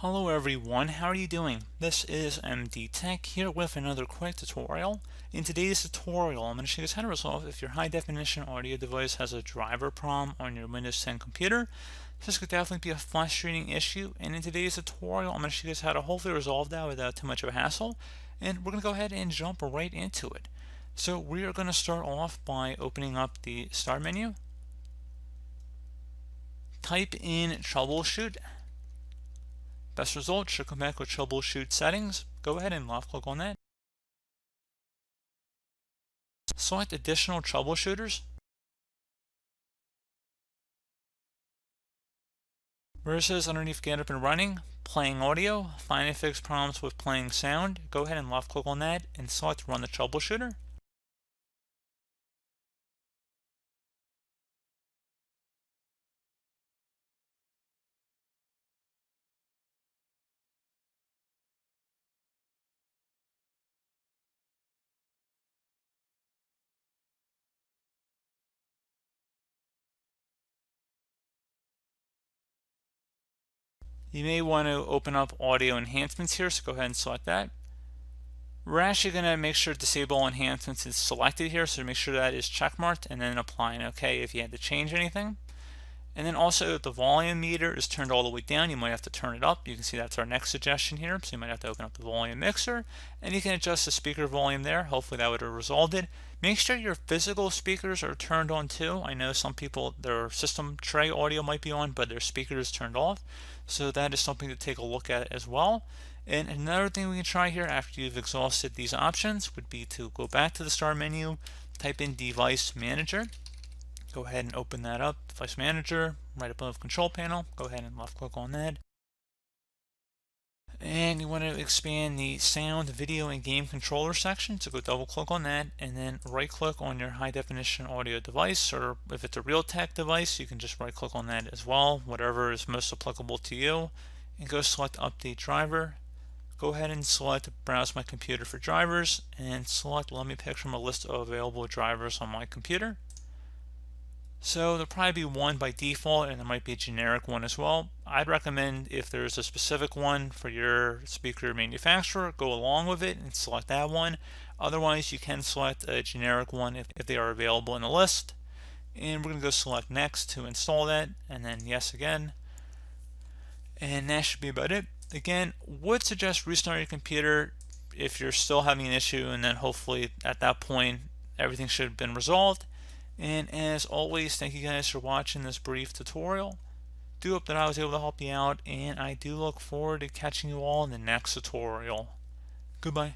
Hello everyone, how are you doing? This is MD Tech here with another quick tutorial. In today's tutorial, I'm going to show you how to resolve if your high definition audio device has a driver problem on your Windows 10 computer. This could definitely be a frustrating issue, and in today's tutorial, I'm going to show you guys how to hopefully resolve that without too much of a hassle, and we're going to go ahead and jump right into it. So we are going to start off by opening up the Start menu. Type in Troubleshoot. Best result should come back with Troubleshoot Settings. Go ahead and left click on that. Select Additional Troubleshooters. Where it says underneath Get Up and Running, Playing Audio, find and fix problems with playing sound, go ahead and left click on that and select Run the Troubleshooter. You may want to open up audio enhancements here, so go ahead and select that. We're actually going to make sure Disable Enhancements is selected here, so make sure that is checkmarked and then apply an OK if you had to change anything. And then also the volume meter is turned all the way down. You might have to turn it up. You can see that's our next suggestion here. So you might have to open up the volume mixer and you can adjust the speaker volume there. Hopefully that would have resolved it. Make sure your physical speakers are turned on too. I know some people, their system tray audio might be on, but their speaker is turned off. So that is something to take a look at as well. And another thing we can try here after you've exhausted these options would be to go back to the Start menu, type in Device Manager. Go ahead and open that up, Device Manager, right above Control Panel. Go ahead and left click on that. And you want to expand the Sound, Video, and Game Controller section. So go double click on that and then right click on your high definition audio device, or if it's a Realtek device, you can just right click on that as well, whatever is most applicable to you. And go select Update Driver. Go ahead and select Browse My Computer for drivers and select Let me pick from a list of available drivers on my computer. So there'll probably be one by default and there might be a generic one as well. I'd recommend if there's a specific one for your speaker manufacturer, go along with it and select that one. Otherwise you can select a generic one if they are available in the list. And we're going to go select Next to install that and then Yes again. And that should be about it. Again, would suggest restarting your computer if you're still having an issue, and then hopefully at that point everything should have been resolved. And as always, thank you guys for watching this brief tutorial. Do hope that I was able to help you out, and I do look forward to catching you all in the next tutorial. Goodbye.